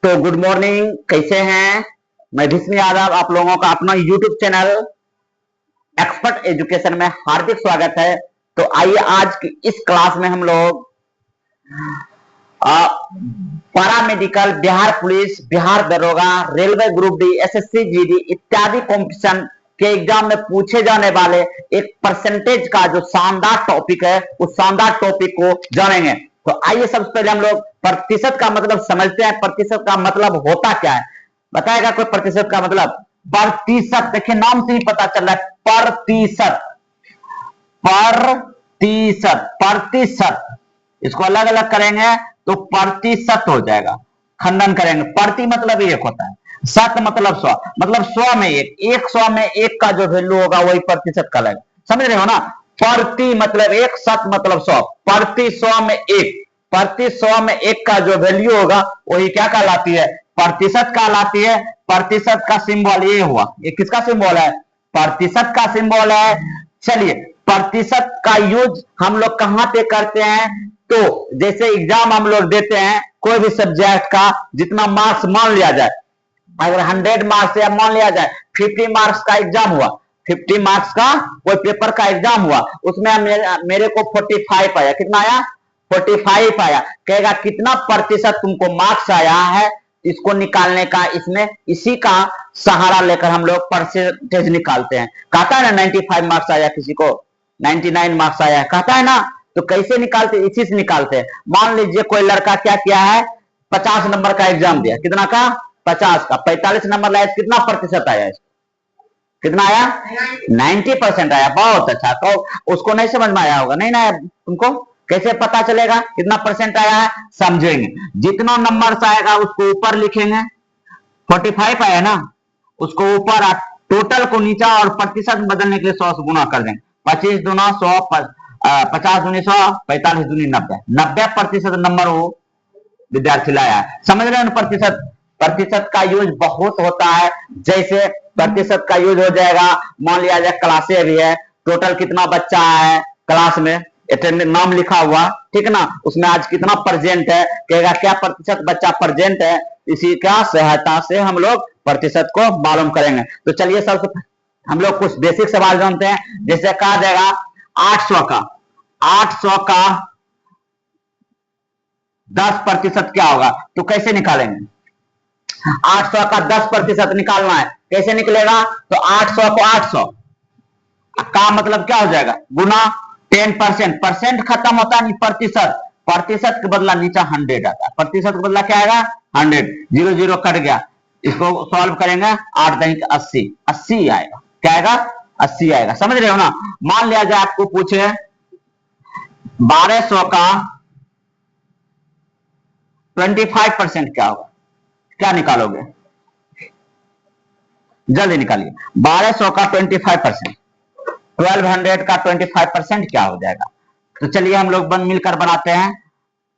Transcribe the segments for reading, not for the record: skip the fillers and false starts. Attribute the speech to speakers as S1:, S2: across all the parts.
S1: तो good morning, कैसे हैं? मैं विष्णु यादव, आप लोगों का अपना यूट्यूब चैनल एक्सपर्ट एजुकेशन में हार्दिक स्वागत है। तो आइए आज की इस क्लास में हम लोग paramedical, Bihar police, Bihar दरोगा, railway group D, SSC GD इत्यादि कंपटीशन के एग्जाम में पूछे जाने वाले एक परसेंटेज का जो शानदार टॉपिक है, उस शानदार टॉपिक को जानेंगे। तो आइए सबसे पहले हम लोग प्रतिशत का मतलब समझते हैं। प्रतिशत का मतलब होता क्या है, बताएगा कोई? प्रतिशत का मतलब प्रतिशत, देखिए नाम से ही पता चल रहा है, प्रतिशत। प्रतिशत प्रतिशत इसको अलग अलग करेंगे तो प्रतिशत हो जाएगा। खंडन करेंगे, प्रति मतलब एक होता है, शत मतलब 100, मतलब 100 में एक, 100 में एक का जो वैल्यू होगा वही प्रतिशत का लगेगा। समझ रहे हो ना? प्रति मतलब एक, शत मतलब 100, प्रति 100 में एक, प्रति 100 में एक का जो वैल्यू होगा वही क्या कहलाती है? प्रतिशत कहलाती है। प्रतिशत का सिंबल ये हुआ, ये किसका सिंबल है? प्रतिशत का सिंबल है। चलिए, प्रतिशत का यूज हम लोग कहां पे करते हैं? तो जैसे एग्जाम हम लोग देते हैं कोई भी सब्जेक्ट का, जितना मार्क्स मान लिया जाए, अगर 100 मार्क्स या मान लिया जाए 50 मार्क्स का एग्जाम हुआ, 50 मार्क्स का कोई पेपर का एग्जाम हुआ, उसमें मेरे को 45 आया। कितना आया? 45 आया। कहेगा कितना प्रतिशत तुमको मार्क्स आया है, इसको निकालने का, इसमें इसी का सहारा लेकर हम लोग परसेंटेज निकालते हैं। कहता है ना 95 मार्क्स आया, किसी को 99 मार्क्स आया, कहता है ना। तो कैसे निकालते? इसी से निकालते हैं। मान लीजिए कोई लड़का क्या किया है, 50 नंबर का एग्जाम दिया। कितना का? 50 का। 45 नंबर लाया, कितना प्रतिशत आया? कितना आया? 90% आया। बहुत अच्छा। तो उसको नहीं समझ में आया होगा? नहीं ना आया तुमको? कैसे पता चलेगा कितना परसेंट आया है? समझेंगे। जितना नंबर आएगा उसको ऊपर लिखेंगे। 45 आया ना, उसको ऊपर, टोटल को नीचा और प्रतिशत बदलने के लिए 100 से गुना कर देंगे। 25 दूना 100, 50 दूनी 100, 45 दूनी 90, 90% नंबर वो विद्यार्थी लाया है। समझ रहे हैं? प्रतिशत, प्रतिशत का यूज बहुत होता है। जैसे प्रतिशत का यूज हो जाएगा, मान लिया जाए क्लासे भी है, टोटल कितना बच्चा है क्लास में, अटेंडेंस नाम लिखा हुआ, ठीक ना, उसमें आज कितना प्रेजेंट है, कहेगा क्या प्रतिशत बच्चा प्रेजेंट है। इसी का सहायता से हम लोग प्रतिशत को मालूम करेंगे। तो चलिए सबसे हम लोग कुछ बेसिक सवाल जानते हैं। जैसे कहा जाएगा 800 का, 800 का 10% क्या होगा? तो कैसे निकालेंगे? 800 का 10% निकालना है, कैसे निकलेगा? तो 800 को 800 का मतलब क्या हो जाएगा? गुना 10%। परसेंट खत्म होता नहीं, प्रतिशत। प्रतिशत के बदला नीचा 100 आता है। प्रतिशत के बदला क्या आएगा? 100। 0 0 कट गया, इसको सॉल्व करेंगे, 8 दही 80, 80 आएगा। क्या आएगा? 80 आएगा। समझ रहे हो ना? मान लिया जाए आपको पूछे 1200 का 25% क्या होगा? क्या निकालोगे? जल्दी निकालिए। 1200 का 25%, 1200 का 25% क्या हो जाएगा? तो चलिए हम लोग मिलकर बनाते हैं।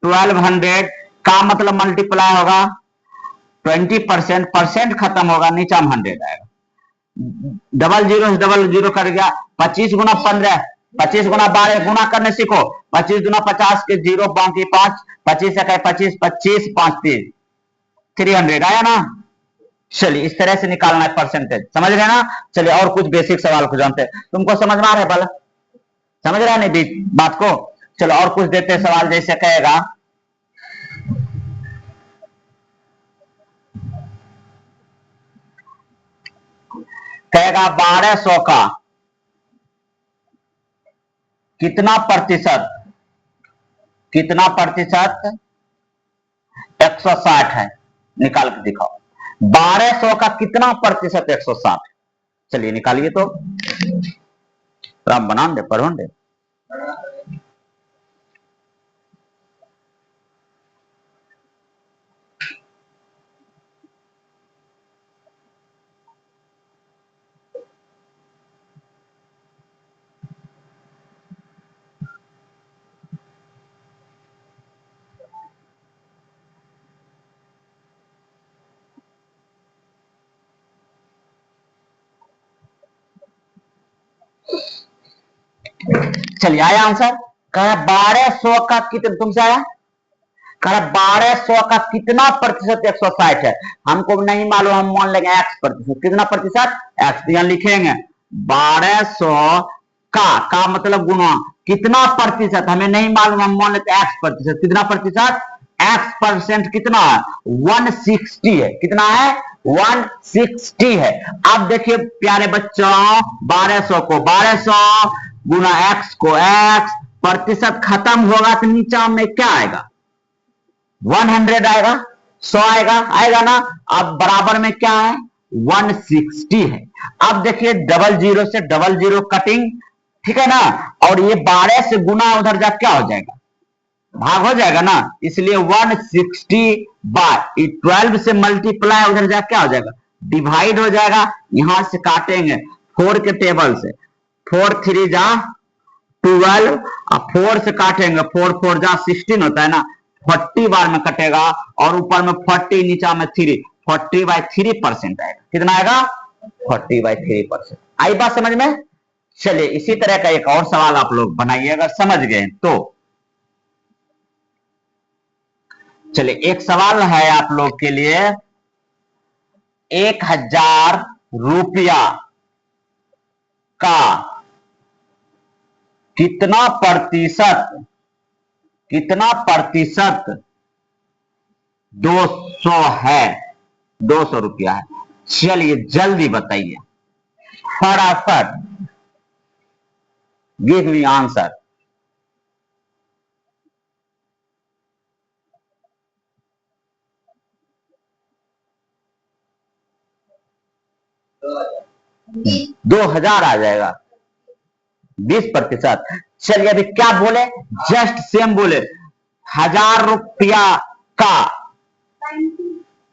S1: 1200 का मतलब मल्टीप्लाई होगा 20%, परसेंट खत्म होगा, नीचा में 100 आएगा। डबल जीरो से डबल जीरो कट गया, 25 गुना 15, 25 गुना 12 गुना करने सीखो। 25 गुना 50 के 0 बाकी 5, 25 है 25, 25 5 3, 300 आया ना। चलिए इस तरह से निकालना है परसेंटेज। समझ रहे हैं ना? चलिए और कुछ बेसिक सवाल को जानते हैं। तुमको समझ में आ रहा है? भला समझ रहा है नहीं बात को? चलो और कुछ देते हैं सवाल। जैसे कहेगा कहेगा 1200 का कितना प्रतिशत, कितना प्रतिशत 160 है, निकाल के दिखाओ। 1200 का कितना प्रतिशत 160? चलिए निकालिए। तो आप बना दे, पढ़ो दे। चलिए आया आंसर। कहा 1200 का कितना तुमसे आया? कह 1200 का कितना प्रतिशत 160 है, हमको नहीं मालूम, हम मान लेंगे x प्रतिशत। कितना प्रतिशत? x। यहां लिखेंगे 1200 का मतलब गुना कितना प्रतिशत, हमें नहीं मालूम, हम मान लेते x प्रतिशत। कितना प्रतिशत? x परसेंट कितना है? 160 है। कितना है? 160 है। अब देखिए प्यारे बच्चों, 1200 को 1200 गुना x को x, प्रतिशत खत्म होगा तो नीचा में क्या आएगा? 100 आएगा, 100 आएगा, आएगा ना। अब बराबर में क्या है? 160 है। अब देखिए डबल जीरो से डबल जीरो कटिंग, ठीक है ना, और ये 12 से गुना उधर जा क्या हो जाएगा? भाग हो जाएगा ना, इसलिए 160 बाय 12 से मल्टीप्लाई उधर जा क्या हो जाएगा? डिवाइड हो जाएगा। यहां से काटेंगे 4 के टेबल से, 4 3 जा 12, और 4 से काटेंगे 4 4 जा 16 होता है ना, 40 बार में कटेगा, और ऊपर में 40 नीचा में 3, 40/3% आएगा। कितना आएगा? 40/3%। आई बात समझ में? चलिए इसी तरह का एक और सवाल आप लोग बनाइए अगर समझ गए तो। चलिए एक सवाल है आप लोग के लिए, 1000 रुपया का कितना प्रतिशत 200 है? 200 रुपया है। चलिए जल्दी बताइए, फटाफट गिव मी आंसर। दो 2000 आ जाएगा, 20%। चलिए अभी क्या बोले? जस्ट सेम बोले, 1000 रुपया का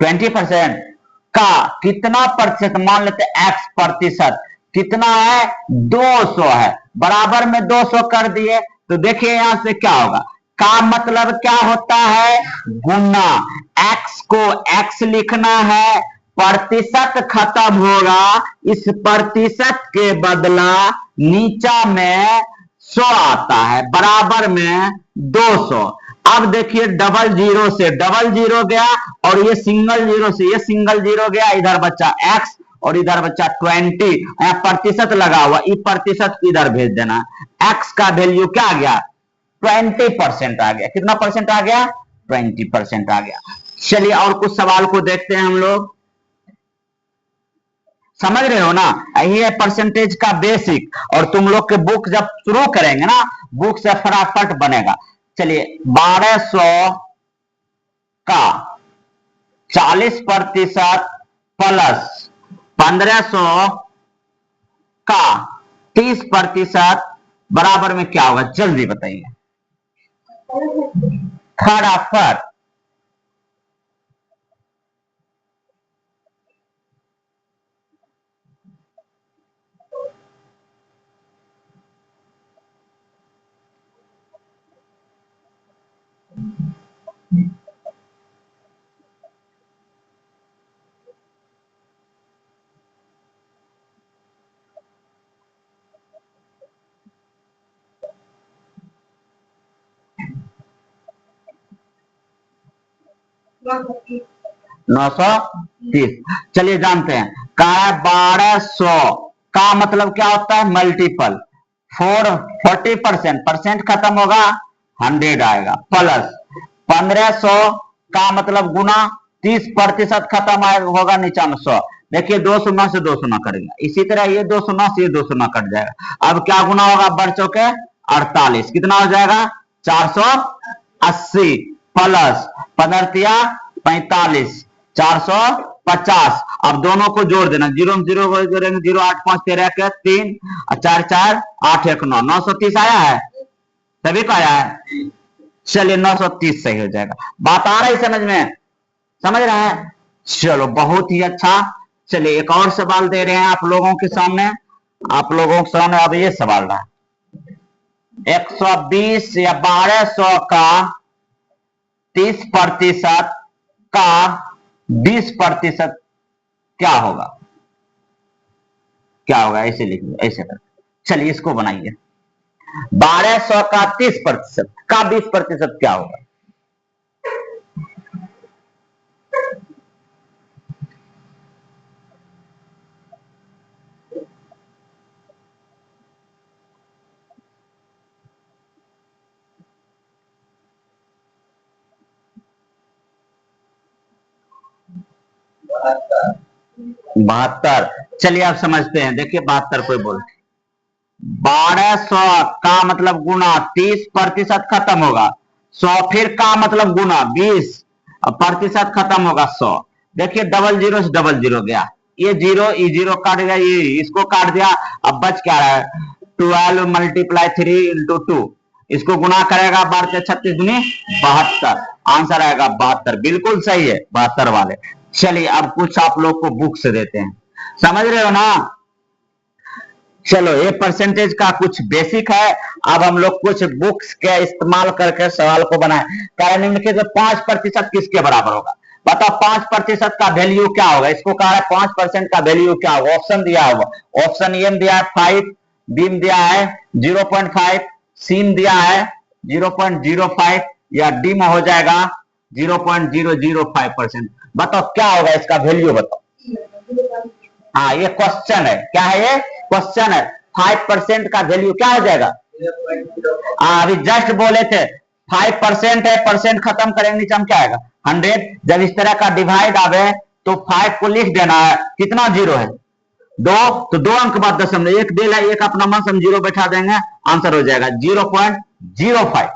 S1: 20% का कितना प्रतिशत, मान लेते x प्रतिशत, कितना है? 200 है। बराबर में 200 कर दिए तो देखिए यहां से क्या होगा? का मतलब क्या होता है? गुना। x को x लिखना है, प्रतिशत खत्म होगा, इस प्रतिशत के बदला नीचा में 100 आता है, बराबर में 200। अब देखिए डबल जीरो से डबल जीरो गया, और ये सिंगल जीरो से ये सिंगल जीरो गया, इधर बच्चा x और इधर बच्चा 20, यहां प्रतिशत लगा हुआ, ये प्रतिशत इधर भेज देना। x का वैल्यू क्या आ गया? 20% आ गया। कितना परसेंट आ गया? 20% आ गया। चलिए और कुछ सवाल को देखते हैं हम लोग। समझ रहे हो ना? यही है परसेंटेज का बेसिक, और तुम लोग के बुक जब शुरू करेंगे ना, बुक से फटाफट बनेगा। चलिए 1200 का 40% प्लस 1500 का 30% बराबर में क्या होगा? जल्दी बताइए फटाफट। नौ सौ 30। चलिए जानते हैं, का 1200 का मतलब क्या होता है? मल्टीपल। 40% परसेंट खत्म होगा, 100 आएगा, प्लस 1500 का मतलब गुना, 30% खत्म होगा, नीचा में 100। देखिए 2 शून्य से 2 शून्य करेगा, इसी तरह ये 2 शून्य से ये 2 शून्य कट जाएगा। अब क्या गुना होगा? बढ़ चौके 48, कितना हो जाएगा? 480 प्लस 15 45, 450। अब दोनों को जोड़ देना, जीरो में जीरो जोड़ेंगे, 0 8 5 13 के 3 4 4 8 1 9, 930 आया है, सभी को आया है। चलिए 930 सही हो जाएगा। बात आ रही समझ में? समझ रहे हैं? चलो बहुत ही अच्छा। चलिए एक और सवाल दे रहे हैं आप लोगों के सामने। आप लोगों के सामने अब ये सवाल रहा, 120 या 1200 का 30% का 20% क्या होगा? क्या होगा? ऐसे लिख लो, ऐसे कर। चलिए इसको बनाइए, 1200 का 30% का 20% क्या होगा? 72। चलिए आप समझते हैं, देखिए 72 कोई बोल 1200 का मतलब गुना 30% खत्म होगा 100, फिर का मतलब गुना 20% खत्म होगा 100। देखिए डबल जीरो से डबल जीरो गया, ये जीरो ई जीरो काट गया, ये इसको काट दिया, अब बच क्या रहा है 12 मल्टीप्लाई 3 इंटू 2, इसको गुना करेगा 12 36 दूनी 72, आंसर आएगा 72। बिल्कुल सही है 72 वाले। चलिए अब कुछ आप लोग को बुक से देते हैं, समझ रहे हो ना। चलो ये परसेंटेज का कुछ बेसिक है। अब हम लोग कुछ बुक्स के इस्तेमाल करके सवाल को बनाए। कारण निम्नलिखित में 5% किसके बराबर होगा, बताओ 5% का वैल्यू क्या होगा। इसको कहा है 5% का वैल्यू क्या होगा, ऑप्शन दिया होगा, ऑप्शन ए में दिया है 5, बी में दिया है 0.5, सी में दिया है 0.05 या डी में हो जाएगा 0.005%। बताओ क्या होगा इसका वैल्यू, बताओ। हाँ ये क्वेश्चन है, क्या है ये क्वेश्चन है। 5% का वैल्यू क्या हो जाएगा, अभी जस्ट बोले थे 5% है, परसेंट खत्म करेंगे नीचे हम क्या आएगा 100। जब इस तरह का डिवाइड आवे तो 5 को लिख देना है, कितना जीरो है 2, तो 2 अंक बाद दशमलव, एक दे एक अपना मन से जीरो बैठा देंगे, आंसर हो जाएगा 0.05।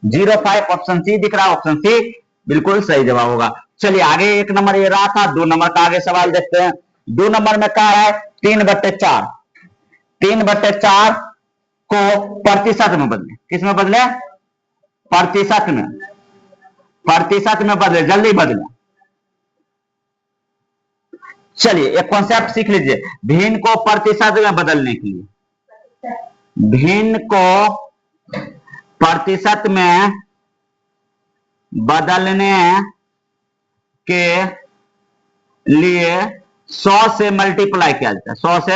S1: 0.05 ऑप्शन सी दिख रहा है, ऑप्शन सी बिल्कुल सही जवाब होगा। चलिए आगे 1 नंबर ये रहा था, 2 नंबर का आगे सवाल देखते हैं। 2 नंबर में कहा है 3/4, 3/4 को प्रतिशत में बदले, किस में बदले, प्रतिशत में, प्रतिशत में बदले, जल्दी बदले। चलिए एक कॉन्सेप्ट सीख लीजिए, भिन्न को प्रतिशत में बदलने के लिए, भिन्न को प्रतिशत में बदलने के लिए 100 से मल्टीप्लाई किया जाता है, 100 से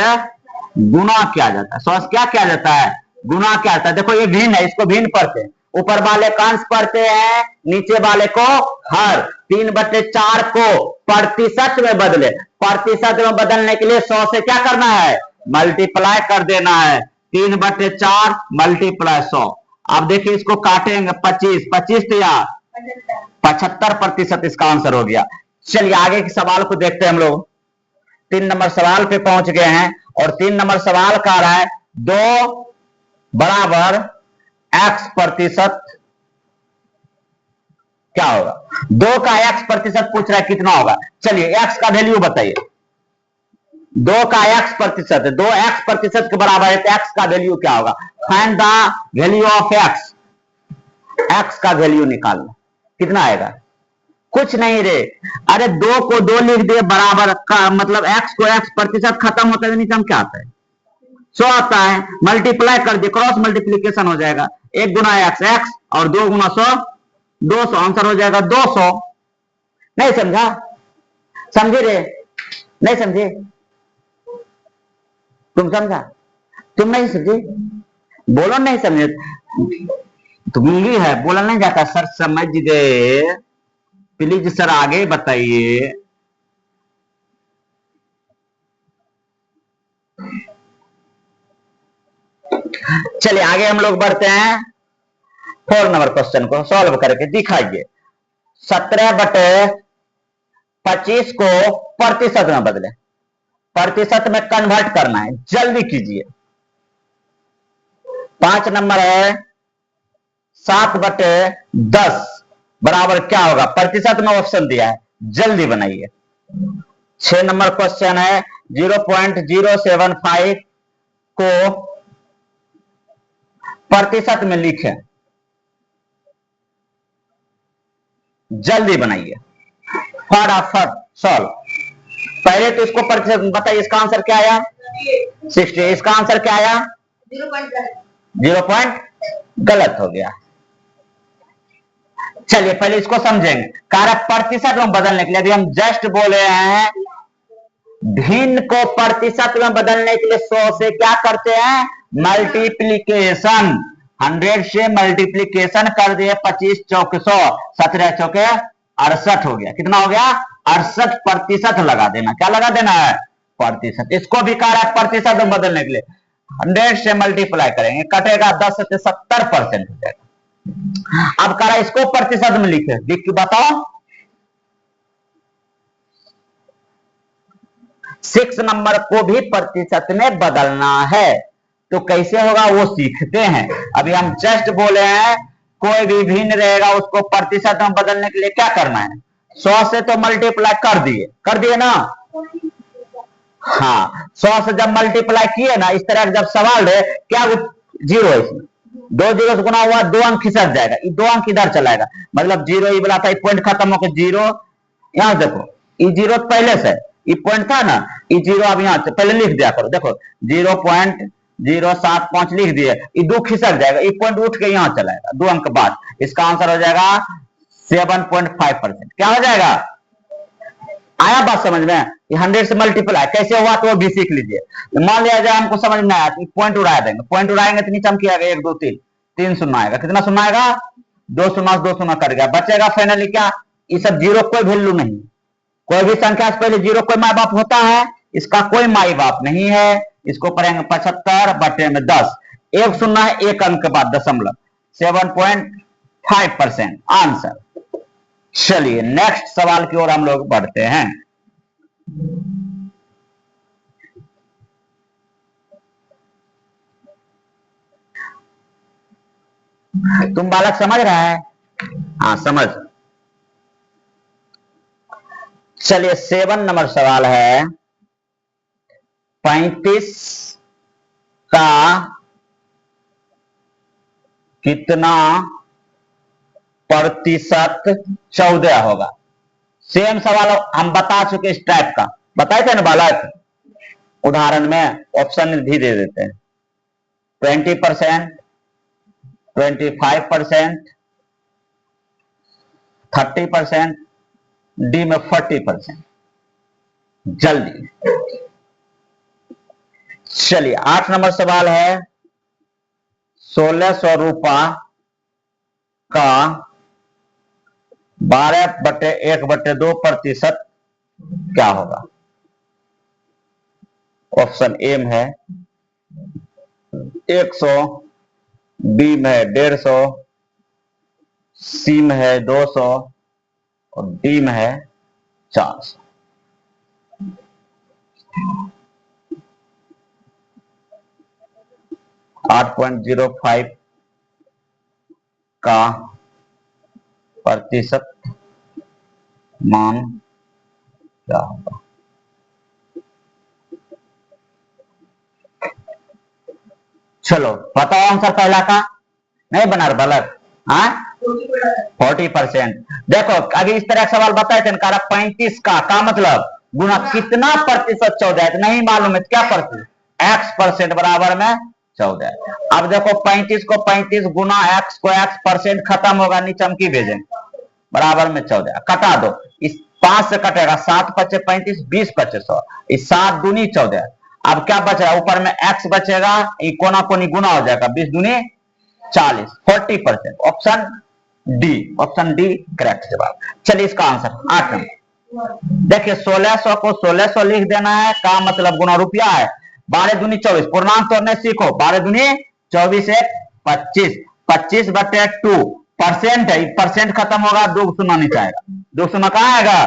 S1: गुना किया जाता है, 100 से क्या किया जाता है, गुना किया जाता है। देखो ये भिन्न है, इसको भिन्न पढ़ते हैं, ऊपर वाले का अंश पढ़ते हैं, नीचे वाले को हर। 3/4 को प्रतिशत में बदले, प्रतिशत में बदलने के लिए 100 से क्या करना है, मल्टीप्लाई कर देना है। 3/4 मल्टीप्लाई 100। अब देखिए इसको काटेंगे 25, 25 तो या 75% इसका आंसर हो गया। चलिए आगे के सवाल को देखते हैं हम लोग। 3 नंबर सवाल पे पहुंच गए हैं और 3 नंबर सवाल का रहा है 2 बराबर x% क्या होगा, 2 का x% पूछ रहा है कितना होगा। चलिए x का वैल्यू बताइए, 2 का x% है, 2 x% के बराबर है तो x का वैल्यू क्या होगा। Find the value of x, x का वैल्यू निकालना, कितना आएगा, कुछ नहीं रे, अरे 2 को 2 लिख दिए बराबर का मतलब x को x% खत्म होता है नीचे हम क्या आता है 100 आता है, मल्टीप्लाई कर दिए, क्रॉस मल्टीप्लीकेशन हो जाएगा, 1 गुना x x और 2 गुना 100 200, आंसर हो जाएगा 200। नहीं समझा, समझे रे, नहीं समझे, तुम समझा, तुम नहीं समझे, बोलो नहीं समझे, तुम्हें है बोला नहीं जाता, सर समझ गए प्लीज सर आगे बताइए। चलिए आगे हम लोग बढ़ते हैं, 4 नंबर क्वेश्चन को सॉल्व करके दिखाइए। 17/25 को प्रतिशत में बदले, प्रतिशत में कन्वर्ट करना है, जल्दी कीजिए। 5 नंबर है 7/10 बराबर क्या होगा, प्रतिशत में ऑप्शन दिया है, जल्दी बनाइए। 6 नंबर क्वेश्चन है 0.075 को प्रतिशत में लिखें, जल्दी बनाइए, फटाफट सॉल्व। पहले तो इसको प्रतिशत बताइए, इसका आंसर क्या आया 60, इसका आंसर क्या आया 0 गलत हो गया। चलिए पहले इसको समझेंगे, कारक प्रतिशत में बदलने के लिए अभी हम जस्ट बोले हैं, भिन्न को प्रतिशत में बदलने के लिए 100 से क्या करते हैं मल्टीप्लीकेशन, 100 से मल्टीप्लीकेशन कर दिए, 25 चौक 100, 17 चौके 68 हो गया, कितना हो गया 68% लगा देना, क्या लगा देना है प्रतिशत। इसको भी कारक प्रतिशत में बदलने के लिए 100 से मल्टीप्लाई करेंगे, कटेगा 10 से 70% हो जाएगा। अब करा इसको प्रतिशत में लिखे, लिख के बताओ 6 नंबर को भी प्रतिशत में बदलना है। तो कैसे होगा वो सीखते हैं। अभी हम जस्ट बोले हैं कोई भी भिन्न रहेगा उसको प्रतिशत में बदलने के लिए क्या करना है, 100 से तो मल्टीप्लाई कर दिए ना। हाँ 100 से जब मल्टीप्लाई किए ना, इस तरह जब सवाल है क्या वो जीरो है, इसमें 2 जीरो से गुना हुआ 2 अंक खिसक जाएगा, ये 2 अंक इधर चलाएगा, मतलब जीरो ये बोला था, पॉइंट खत्म होकर जीरो, यहां देखो ये जीरो पहले से ये पॉइंट था ना, ये जीरो अब यहां पहले लिख दिया करो, देखो 0.075 लिख दिए, ये 2 खिसक जाएगा, ये पॉइंट उठ के यहां चलाएगा 2 अंक बाद, इसका आंसर हो जाएगा 7.5%। क्या हो जाएगा, आया बात समझ में। ये 100 से मल्टीप्लाई कैसे हुआ तो वो भी सीख लीजिए। मान लिया जाए हमको समझ में आया तो पॉइंट उड़ा देंगे, पॉइंट उड़ाएंगे तो नीचे हम किया गया 1 2 3 3 सुना आएगा, कितना सुना आएगा 2 सुना 2 सुना कर गया, बचेगा फाइनली क्या, ये सब जीरो कोई वैल्यू नहीं, कोई भी संख्या से पहले जीरो कोई माई बाप होता है, इसका कोई माई बाप नहीं है, इसको पढ़ेंगे 75/10, एक सुनना है 1 अंक के बाद दशमलव, 7.5% आंसर। चलिए नेक्स्ट सवाल की ओर हम लोग बढ़ते हैं। तुम बालक समझ रहा है, हाँ समझ। चलिए 7 नंबर सवाल है, 35 का कितना प्रतिशत 14 होगा। सेम सवाल हम बता चुके इस टाइप का, बताए थे ना बालक, उदाहरण में ऑप्शन भी दे देते हैं, 20%, 25%, 30%, डी में 40%। जल्दी चलिए 8 नंबर सवाल है, 1600 रुपया का 12/1/2% क्या होगा। ऑप्शन ए में है 100, बी में है 150, सी में है 200 और डी में है 400। .05 का प्रतिशत मान क्या होगा। चलो बताओ आंसर पहला का, नहीं बना रहा बालक, हाँ 40%। देखो अभी इस तरह सवाल बताए थे, 35 का मतलब गुना कितना प्रतिशत 14 है, नहीं मालूम है क्या प्रतिशत, x% बराबर में 14। अब देखो 35 को 35 गुना x को x, परसेंट खत्म होगा नीचे हम की भेजें, बराबर में 14 कटा दो, इस 5 से कटेगा 7 × 5 = 35, 20 × 5 = 100, इस 7 दूनी 14। अब क्या बच रहा है, ऊपर में x बचेगा, ये कोना कोनी गुना हो जाएगा, 20 दूनी 40, 40%। ऑप्शन डी करेक्ट जवाब। चलिए इसका आंसर 8 नंबर। देखिए 1600 को 1600 लिख देना है, का मतलब गुना रुपया है, 12 दूनी 24, पूर्णांक तोड़ने सीखो, 12 दूनी 24 1 25, 25/2 परसेंट है, परसेंट खत्म होगा, 2 शून्य नीचे आएगा, 2 शून्य कहां आएगा,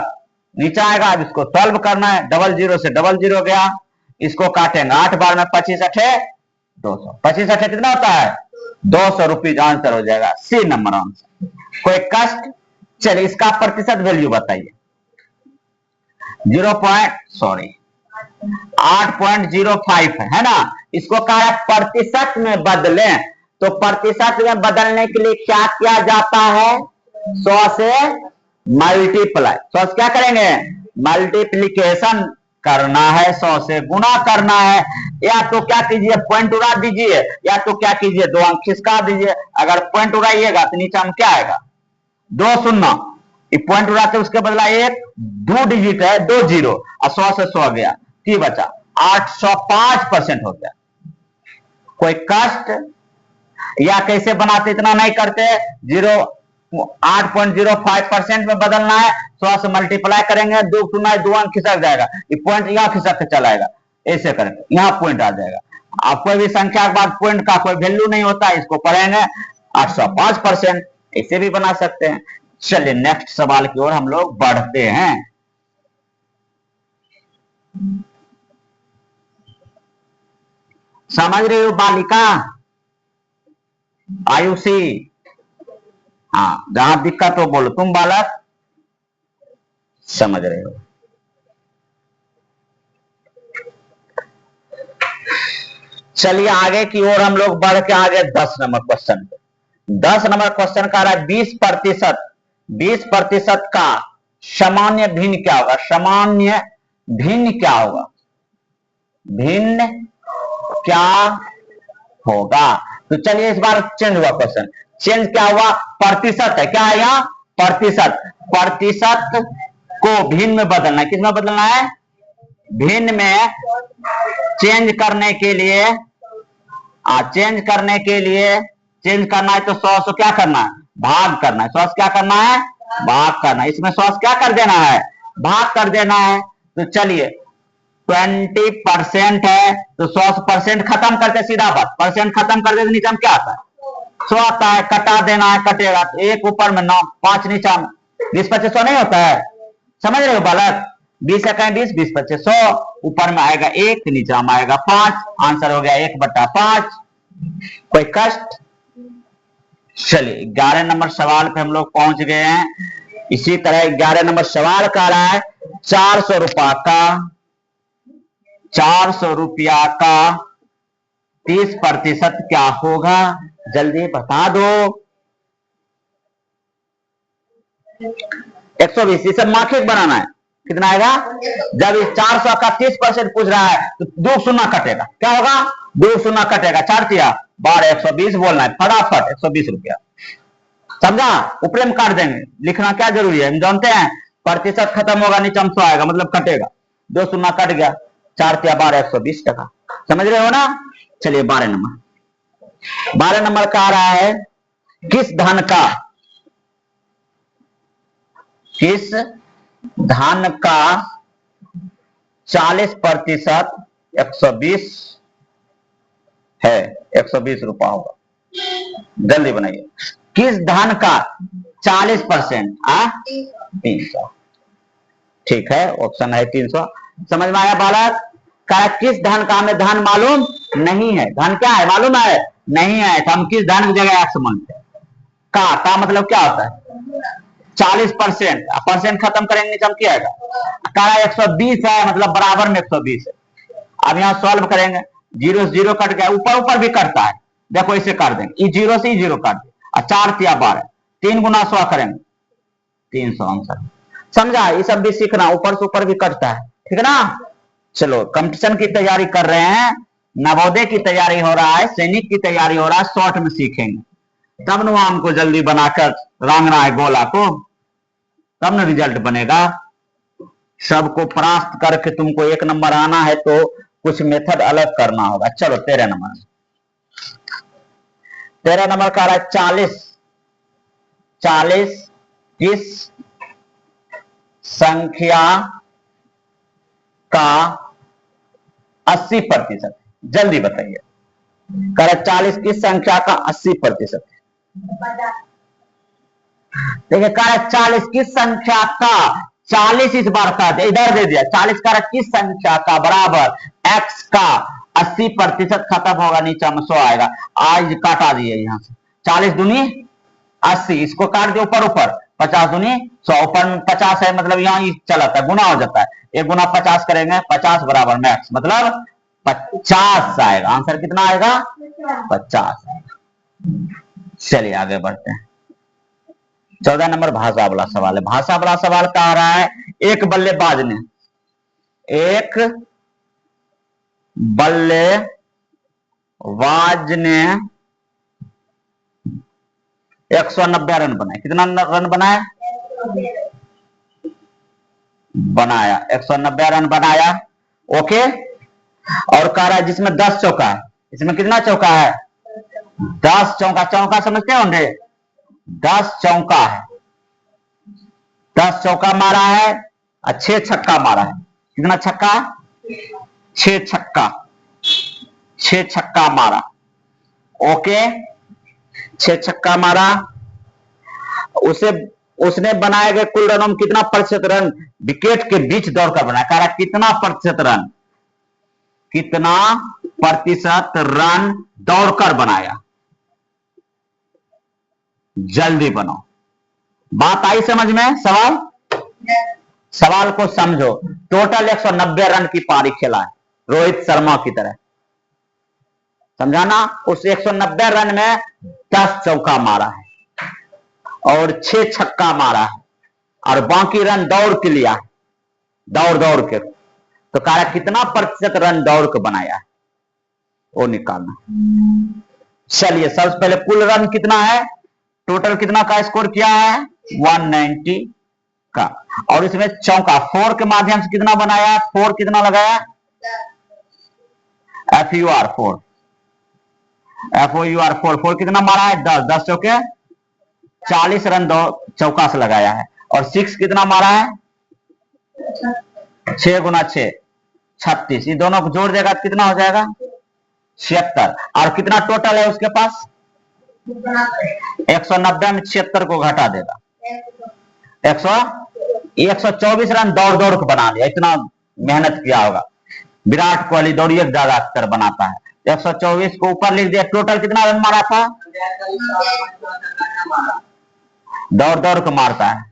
S1: नीचे आएगा। अब इसको सॉल्व करना है, डबल जीरो से डबल जीरो गया, इसको काटेंगे 8 बार में 25 8 200, 25 8 कितना होता है 200 रुपीज, आंसर हो जाएगा सी नंबर आंसर। कोई कष्ट। चलिए इसका प्रतिशत वैल्यू बताइए, 8.05 है ना, इसको कहा है प्रतिशत में बदलें, तो प्रतिशत में बदलने के लिए क्या किया जाता है, 100 से मल्टीप्लाई, 100 से क्या करेंगे मल्टीप्लीकेशन करना है, 100 से गुना करना है, या तो क्या कीजिए पॉइंट उड़ा दीजिए, या तो क्या कीजिए 2 अंक खिसका दीजिए। अगर पॉइंट उड़ाइएगा तो नीचे हम क्या आएगा 2 शून्य, पॉइंट उड़ाते उसके बदला 1 2 डिजिट है 2 जीरो, और 100 से 100 गया, की बचा 805% हो गया। कोई कष्ट, या कैसे बनाते इतना नहीं करते, 8.05% में बदलना है, 100 से मल्टीप्लाई करेंगे, 2 शून्य 2 अंक खिसक जाएगा, ये पॉइंट यहाँ खिसक के चलाएगा, ऐसे करेंगे यहाँ पॉइंट आ जाएगा। आप कोई भी संख्या के बाद पॉइंट का कोई वैल्यू नहीं होता, इसको पढ़ेंगे 805%, ऐसे भी बना सकते हैं। चलिए नेक्स्ट सवाल की ओर हम लोग बढ़ते हैं। समझ रहे हो बालिका, आयुषी? हाँ, जहां दिक्कत हो बोलो, तुम बालक समझ रहे हो। चलिए आगे की ओर हम लोग बढ़ के आगे 10 नंबर क्वेश्चन पे। 10 नंबर क्वेश्चन का रहा है 20%। 20% का सामान्य भिन्न क्या होगा? सामान्य भिन्न क्या होगा? भिन्न क्या होगा? तो चलिए इस बार चेंज हुआ क्वेश्चन। चेंज क्या हुआ? प्रतिशत है, क्या है यहाँ? प्रतिशत। प्रतिशत को भिन्न में बदलना है। किस में बदलना है? भिन्न में चेंज करने के लिए, चेंज करने के लिए, चेंज करना है तो 100 से क्या करना है? भाग करना है। 100 से क्या करना है? भाग करना है। इसमें 100 से क्या कर देना है? भाग कर देना है। तो चलिए 20% है तो 100% खत्म करते, सीधा बात, परसेंट खत्म कर दे तो नीचे में क्या आता है? 100 आता है। कटा देना है, कटेगा तो 1 ऊपर में 9, 5 नीचा में। 20-25 100 नहीं होता है, समझ रहे हो बालक? 20 है 20, 20-25 100, ऊपर में आएगा 1, नीचा में आएगा 5। आंसर हो गया 1/5। कोई कष्ट? चलिए 11 नंबर सवाल पे हम लोग पहुंच गए हैं। इसी तरह 11 नंबर सवाल का रहा है 400 रुपया का, 400 रुपया का 30% क्या होगा? जल्दी बता दो। 120, इसे माखिक बनाना है। कितना आएगा? जब इस 400 का 30% पूछ रहा है तो 2 शून्य कटेगा। क्या होगा? 2 शून्य कटेगा। 4 तिया 12, 120 बोलना है फटाफट। 120 रुपया, समझा? ऊपर में काट देंगे, लिखना क्या जरूरी है, हम जानते हैं। प्रतिशत खत्म होगा, नीचे में 100 आएगा, मतलब कटेगा। 2 शून्य कट गया, 4 तिया 12, 120 टका। समझ रहे हो ना? चलिए 12 नंबर। 12 नंबर का आ रहा है किस धन का, किस धन का 40% 120 है? 120 रुपया होगा। जल्दी बनाइए। किस धन का 40%? 300। ठीक है, ऑप्शन है 300। समझ में आया बालक? का किस धन का? हमें धन मालूम नहीं है। धन क्या है मालूम है? नहीं है, तो हम किस धन की जगह एक्स मानते हैं। का मतलब क्या होता है? 40%। परसेंट खत्म करेंगे नीचे क्या आएगा? का 120 है, मतलब बराबर में 120 है। अब यहां सॉल्व करेंगे, 0 से 0 कट गया, ऊपर ऊपर भी कटता है। देखो इसे काट देंगे, 0 से 0 काट दे, 4 तिया 12, 3 गुना 100 करेंगे 300 आंसर। समझा? ये सब भी सीखना, ऊपर से ऊपर भी कटता है, ठीक है ना? चलो कंपटीशन की तैयारी कर रहे हैं, नवोदय की तैयारी हो रहा है, सैनिक की तैयारी हो रहा है, शॉर्ट में सीखेंगे तब न हमको जल्दी बनाकर रंगना है गोला को, तब न रिजल्ट बनेगा। सबको परास्त करके तुमको 1 नंबर आना है तो कुछ मेथड अलग करना होगा। चलो 13 नंबर। 13 नंबर का रहा है 40 किस संख्या का 80%? जल्दी बताइए। कह रहा 40 किस संख्या का 80%? देखिए कह रहा 40 किस संख्या का, 40 इस बार का इधर दे दिया, 40 का किस संख्या का बराबर x का 80% खत्म होगा, नीचे में 100 आएगा। आज काटा दिए यहां से, 40 दूनी 80, इसको काट दिया ऊपर ऊपर, 50 दूनी 100, ऊपर में 50 है, मतलब यहाँ चला था, गुना हो जाता है। 1 गुना 50 करेंगे, 50 बराबर में x, मतलब 50 आएगा। आंसर कितना आएगा? 50 आएगा। चलिए आगे बढ़ते हैं। 14 नंबर भाषा वाला सवाल है। भाषा वाला सवाल कह रहा है एक बल्लेबाज ने 190 रन बनाए। कितना रन बनाए? बनाया 190 रन बनाया। ओके, और कह रहा है जिसमें 10 चौका है। इसमें कितना चौका है? 10 चौका। चौका समझते होंगे, 10 चौका है, 10 चौका मारा है और 6 छक्का मारा है। कितना छक्का? 6 छक्का, 6 छक्का मारा। ओके, 6 छक्का मारा। उसने बनाए गए कुल रनों में कितना प्रतिशत रन विकेट के बीच दौड़कर बनाया? कह रहा कितना प्रतिशत रन, कितना प्रतिशत रन दौड़कर बनाया। जल्दी बनो। बात आई समझ में? सवाल को समझो। टोटल 190 रन की पारी खेला है रोहित शर्मा की तरह। समझाना? उस 190 रन में 10 चौका मारा है और 6 छक्का मारा है और बाकी रन दौड़ के लिया है, दौड़ के। तो कहा कितना प्रतिशत रन दौड़ के बनाया है वो निकालना। चलिए सबसे पहले कुल रन कितना है, टोटल कितना का स्कोर किया है 190 का, और इसमें चौका 4 के माध्यम से कितना बनाया, 4 कितना लगाया, FOUR 4 कितना मारा है 10 चौके 40 रन चौका से लगाया है, और 6 कितना मारा है 6 गुना 6 36, ये दोनों को जोड़ देगा कितना हो जाएगा 76। और कितना टोटल है उसके पास 190 में 76 को घटा देगा 124 रन दौड़ के बना लिया। इतना मेहनत किया होगा। विराट कोहली दौड़िए ज्यादातर बनाता है। 124 को ऊपर लिख दिया। टोटल कितना रन मारा था, दौड़ के मारता है।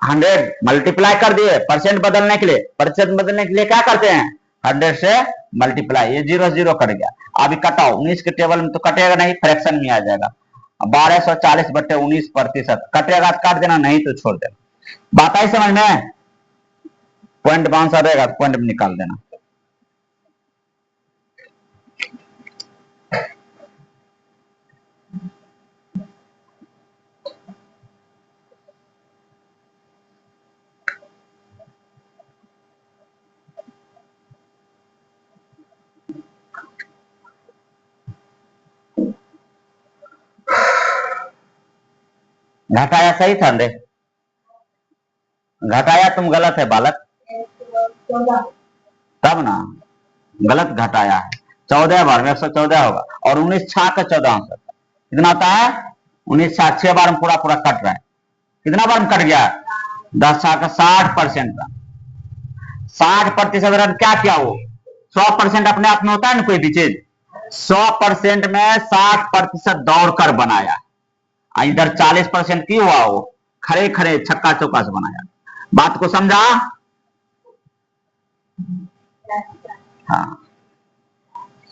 S1: 100 मल्टीप्लाई कर दिए परसेंट बदलने के लिए। प्रतिशत बदलने के लिए क्या करते हैं 100 से मल्टीप्लाई। ये 0 कट गया। अभी कटाओ 19 के टेबल में तो कटेगा नहीं, फ्रैक्शन में आ जाएगा। 1240/19 प्रतिशत कटेगा तो काट देना, नहीं तो छोड़ देना। बात आई समझ में? पॉइंट बाउंसर रहेगा तो पॉइंट में निकाल देना। घटाया सही था रे, घटाया तुम गलत है बालक, तब ना गलत घटाया है। 14 बार में 114 होगा, और 19 छाक का 14 कितना आता है 19 छाक 6 बार में पूरा कट रहा है। कितना बार में कट गया 10 छाक 60%। 60% रन क्या वो 100% अपने आप में होता है ना कोई भी चीज। 100% में 60% दौड़कर बनाया, इधर 40% की हुआ वो खड़े छक्का चौका से बनाया। बात को समझा? हाँ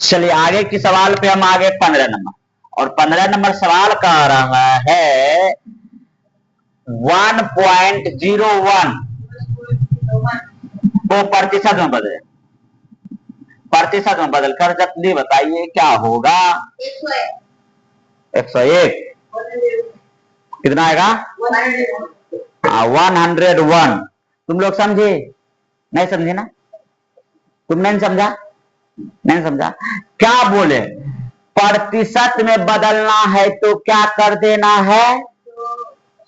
S1: चलिए आगे की सवाल पे हम आगे 15 नंबर, और 15 नंबर सवाल का रहा है 1.01 को प्रतिशत में बदले। प्रतिशत में बदल कर जल्दी बताइए क्या होगा। 101 कितना आएगा 101। तुम लोग समझे? नहीं समझे ना? तुम नहीं समझा? नहीं समझा? क्या बोले प्रतिशत में बदलना है तो क्या कर देना है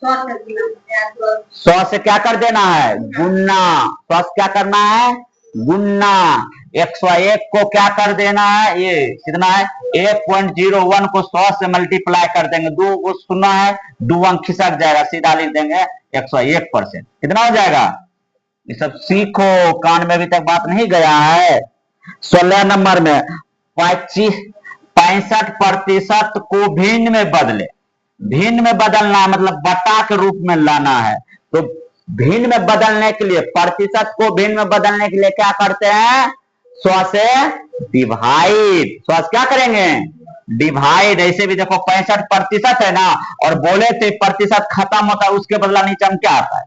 S1: 100 से क्या कर देना है गुन्ना। 100 से क्या करना है गुन्ना। 101 को क्या कर देना है, ये कितना है 1.01 को 100 से मल्टीप्लाई कर देंगे। 2 को सुना है 2 अंक खिसक जाएगा, सीधा लिख देंगे 101%। कितना हो जाएगा? ये सब सीखो, कान में अभी तक बात नहीं गया है। 16 नंबर में 65% को भिन्न में बदले। भिन्न में बदलना मतलब बटा के रूप में लाना है। तो भिन्न में बदलने के लिए, प्रतिशत को भिन्न में बदलने के लिए क्या करते हैं 100 से डिवाइड। 100 से क्या करेंगे डिवाइड। ऐसे भी देखो 65% है ना, और बोले थे प्रतिशत खत्म होता है उसके बदला नीचे हम क्या आता है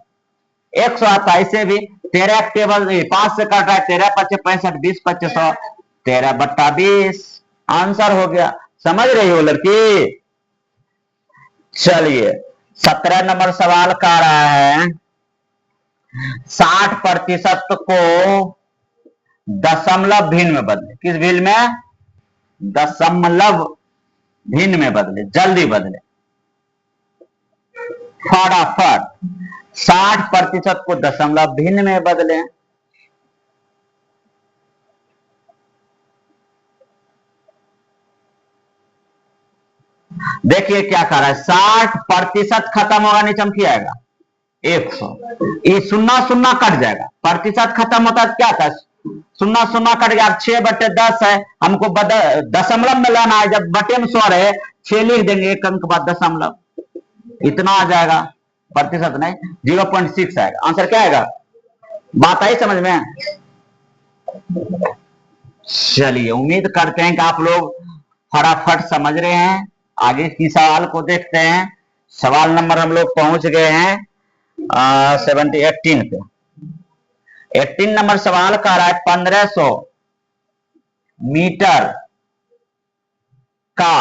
S1: 100 आता है। ऐसे भी 13 टेबल 5 से कट रहा है 13 × 5 65 20 × 25 100 13/20 आंसर हो गया। समझ रही हो लड़की? चलिए 17 नंबर सवाल का रहा है 60% को दशमलव भिन्न में बदले। किस भिन्न में? दशमलव भिन्न में बदले। जल्दी बदले फटाफट। 60% को दशमलव भिन्न में बदले। देखिए क्या कर रहा है 60% खत्म होगा नीचे हम किया आएगा 100। ये 0 0 कट जाएगा। प्रतिशत खत्म होता है क्या था सुन्ना सुन्ना कट गया, 6/10 है, हमको दशमलव में लाना है, जब बटे में 100 रहे 6 लिख देंगे, एक अंक बाद दशमलव, इतना आ जाएगा, प्रतिशत नहीं 0.6 आएगा। आंसर क्या आएगा? बात आई समझ में? चलिए, उम्मीद करते हैं कि आप लोग फटाफट समझ रहे हैं। आगे की सवाल को देखते हैं। सवाल नंबर हम लोग पहुंच गए हैं 18 पे। 18 नंबर सवाल कह रहा है 1500 मीटर का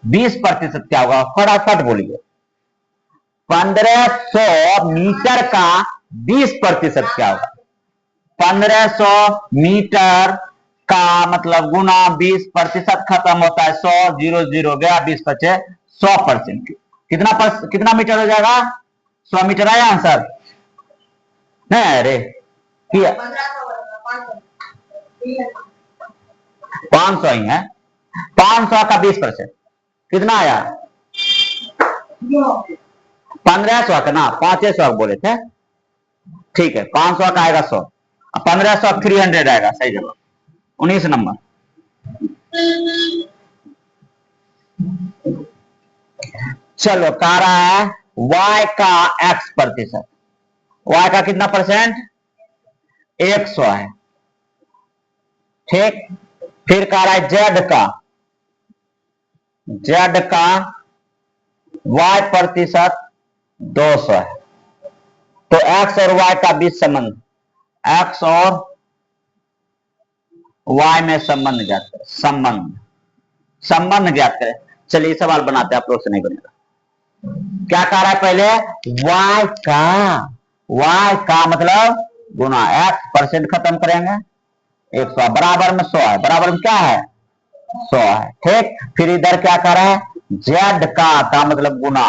S1: 20% क्या होगा? फटाफट बोलिए। 1500 मीटर का 20% क्या होगा? 1500 मीटर का मतलब गुना 20%, खत्म होता है 100, 0 0 गया, 20 बचे 100%। कितना मीटर हो जाएगा? 100 मीटर आया आंसर? नहीं, अरे 500 ही है। 500 का 20% कितना आया? 1500 का ना, 500 बोले थे। ठीक है, 500 का आएगा 100, 1500 300 आएगा। सही जवाब 19 नंबर। चलो, कह रहा है y का x%। y का कितना परसेंट? 100 है। ठीक, फिर कह रहा है z का y% 200 है। तो x और y का बीच संबंध, x और y में संबंध ज्ञात करें। संबंध ज्ञात करें। चलिए सवाल बनाते हैं, आप लोग से नहीं बनेगा। क्या कह रहा है? पहले y का मतलब गुना x%, खत्म करेंगे 100, बराबर में 100 है, बराबर में क्या है? 100 है। ठीक, फिर इधर क्या कर रहा है? z का मतलब गुना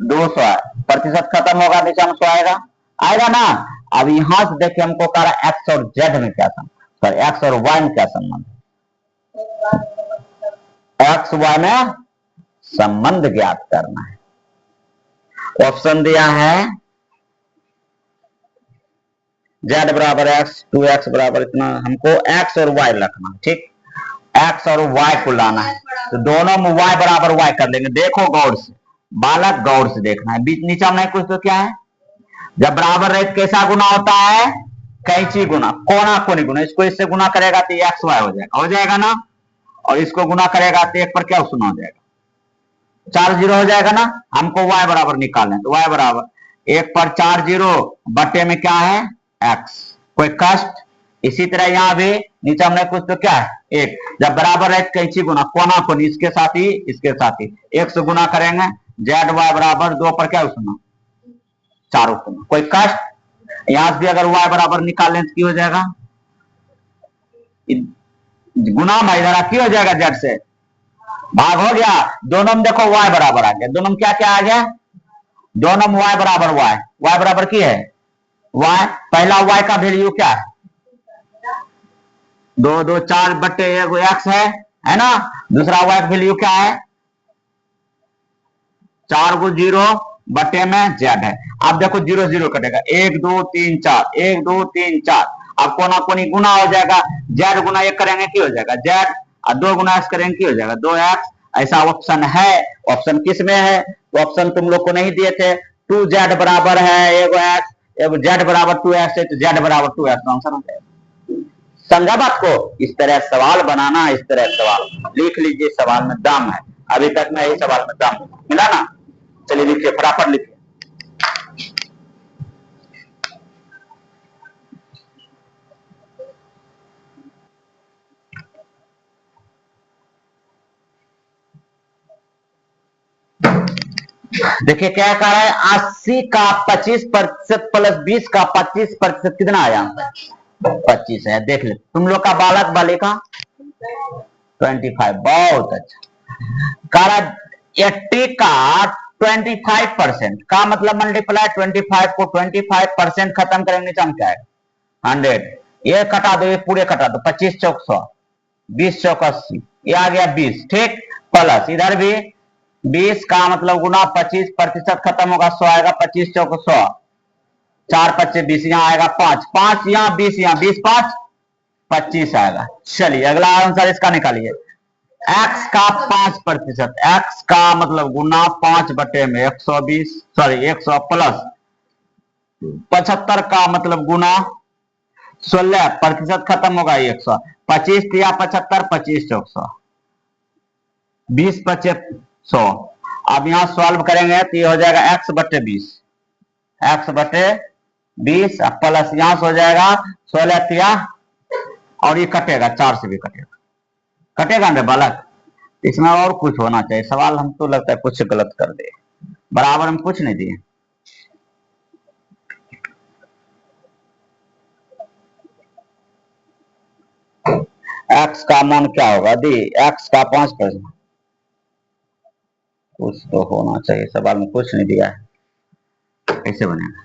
S1: 200 है, प्रतिशत खत्म होगा, नीचे में 100 आएगा ना। अब यहां से देखिए, हमको कह रहा है x और z में क्या संबंध, x और y में क्या संबंध? x y में संबंध ज्ञात करना है। ऑप्शन दिया है z बराबर x, 2x बराबर इतना, हमको x और y रखना। ठीक, x और y को लाना है, तो दोनों में y बराबर y कर लेंगे। देखो गौर से, बालक गौर से देखना है, बीच नीचा में नहीं कुछ तो क्या है? जब बराबर रहे तो कैसा गुना होता है? कैंची गुना, कोना कोनी गुना। इसको इससे गुना करेगा तो एक्स वाई हो जाएगा ना, और इसको गुना करेगा तो एक पर क्या सुना हो जाएगा? 4 0 हो जाएगा ना। हमको y बराबर निकालना है, तो y बराबर 1 पर 4 0 बटे में क्या है? x। कोई कष्ट? इसी तरह यहाँ भी नीचे हमने कुछ तो क्या है? 1। जब बराबर है कैंची गुना, कोना कोनी, इसके साथ ही 1 से गुना करेंगे, जेड वाई बराबर 2 पर क्या सुना? 4 सुना। कोई कष्ट? यहां से भी अगर y बराबर निकालें तो क्या हो जाएगा? गुना में इधर क्या हो जाएगा? जेड से भाग हो गया। दोनों में देखो y बराबर आ गया, दोनों में क्या क्या आ गया? दोनों में y बराबर y बराबर की है y। पहला y का वैल्यू क्या है? 2 2 4 बटे x है ना। दूसरा y का वैल्यू क्या है? 4 को 0 बटे में z है। अब देखो 0 0 कटेगा, 1 2 3 4, 1 2 3 4। अब कोना कोनी गुना हो जाएगा, z गुना 1 करेंगे क्या हो जाएगा? z, और 2 गुना x करेंगे क्या हो जाएगा? 2x। ऐसा ऑप्शन है। ऑप्शन किस में है? तो ऑप्शन तुम लोग को नहीं दिए थे। 2z बराबर है एगो x, एगो z बराबर 2x है, तो z बराबर 2x आंसर हो जाएगा। समझा बात को? इस तरह सवाल बनाना, इस तरह सवाल लिख लीजिए। सवाल में दम है, अभी तक में यही सवाल में दम मिला ना। चलिए लिखिए, फटाफट लिखिए। देखिए क्या कह रहा है? 80 का 25% प्लस 20 का 25% कितना आया? 25 है। देख ले तुम लोग का बालक बालिका 25। बहुत अच्छा। कह रहा 80 का 25% का मतलब मल्टीप्लाई 25 को 25% खत्म करेंगे, नीचे क्या है? 100। ये कटा दो, ये पूरे कटा दो, 25 चौक 100, 20 चौक 80, ये आ गया 20। ठीक, प्लस इधर भी 20 का मतलब गुना 25% खत्म होगा, 100 आएगा, 25 चौक 100, 4 25 20, यहाँ आएगा 5 5, यहाँ 20, यहाँ 20 5 25 आएगा। चलिए अगला आंसर इसका निकालिए। x का 5%, x का मतलब गुना 5 बटे में 120, सॉरी 100 प्लस 75 का मतलब गुना 16%, खत्म होगा 100, 25 या 75, 25 चौक 100, 20 25 100। अब यहां सॉल्व करेंगे तो ये हो जाएगा x बटे 20, x बटे 20 प्लस यहां से हो जाएगा 16 तिया, और ये कटेगा 4 से भी कटेगा, कटेगा ना बालक। इसमें और कुछ होना चाहिए, सवाल हमको लगता है कुछ गलत कर दे, बराबर हम कुछ नहीं दिए। x का मान क्या होगा दी, x का 5%, कुछ तो होना चाहिए, सवाल में कुछ नहीं दिया है, कैसे बनेगा।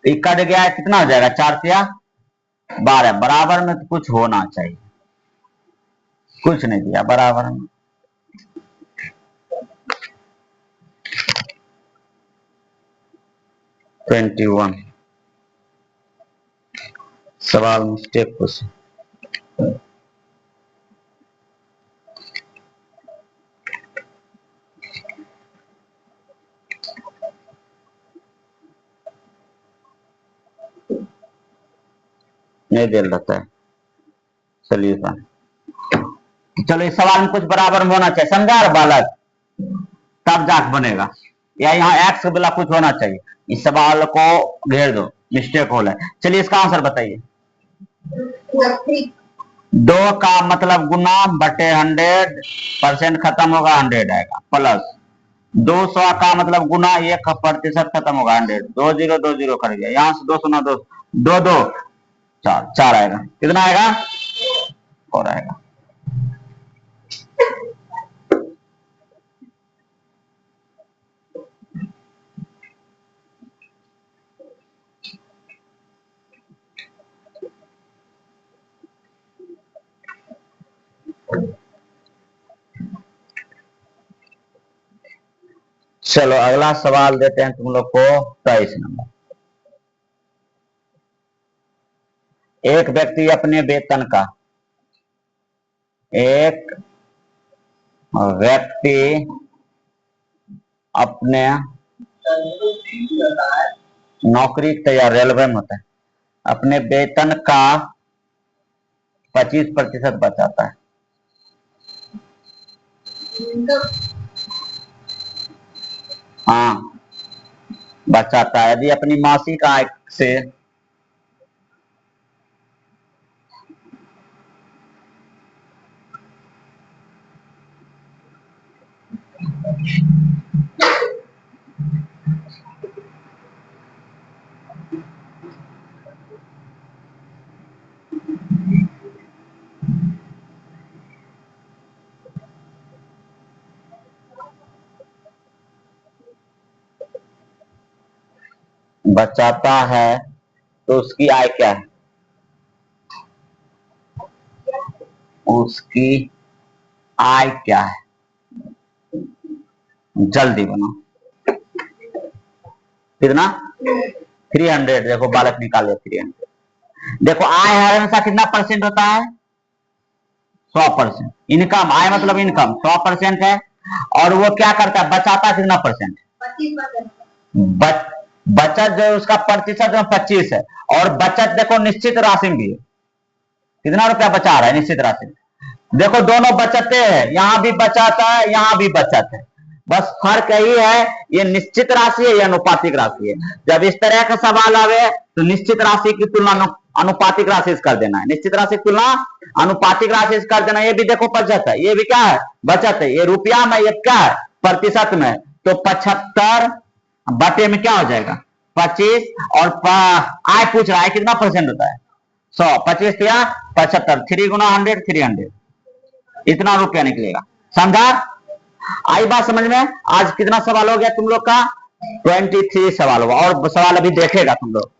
S1: कट गया है, कितना हो जाएगा 4 तिया 12, बराबर में तो कुछ होना चाहिए, कुछ नहीं दिया बराबर में। (21) सवाल मिस्टेक कुछ नहीं दे रहता है सोल्यूशन। चलो इस सवाल में कुछ बराबर में होना चाहिए, समझा रहे बालक, तब जाके बनेगा, या यहाँ x के बिना कुछ होना चाहिए। इस सवाल को घेर दो, मिस्टेक हो है। चलिए इसका आंसर बताइए। 2 का मतलब गुना बटे 100%, खत्म होगा 100 आएगा, प्लस 200 का मतलब गुना 1% खत्म होगा 100, 2 0 2 0 कर गया, यहां से 2 सुना 2 2 2 4 4 आएगा, कितना आएगा 4 आएगा। चलो अगला सवाल देते हैं तुम लोग को 23 नंबर। एक व्यक्ति अपने वेतन का, एक व्यक्ति अपने नौकरी तैयार, रेलवे में होता है, अपने वेतन का 25% बचाता है। हाँ बचाता है, यदि अपनी मासिक आय से बचाता है तो उसकी आय क्या है, उसकी आय क्या है, जल्दी बनाओ। कितना 300, देखो बालक निकाले 300। देखो आय हमेशा कितना परसेंट होता है 100%, इनकम, आय मतलब इनकम 100% है, और वो क्या करता है बचाता कितना परसेंट, 25%। बचत जो उसका प्रतिशत जो 25 है, और बचत देखो निश्चित राशि में भी है, कितना रुपया बचा रहा है निश्चित राशि में। देखो दोनों बचते हैं, यहां भी बचत है यहां भी बचत है, बस फर्क यही है ये निश्चित राशि है, ये अनुपातिक राशि है। जब इस तरह का सवाल आवे तो निश्चित राशि की तुलना अनुपातिक राशि से कर देना है, निश्चित राशि की तुलना अनुपातिक राशि से कर देना। ये भी देखो बचत है, ये भी क्या है बचत है, ये रुपया में, ये क्या है प्रतिशत में, तो 75 बटे में क्या हो जाएगा 25, और आय पूछ रहा है कितना परसेंट होता है 100, 25 या 75, 3 गुना 100 300, इतना रुपया निकलेगा। समझा, आई बात समझ में। आज कितना सवाल हो गया तुम लोग का 23 सवाल होगा, और सवाल अभी देखेगा तुम लोग।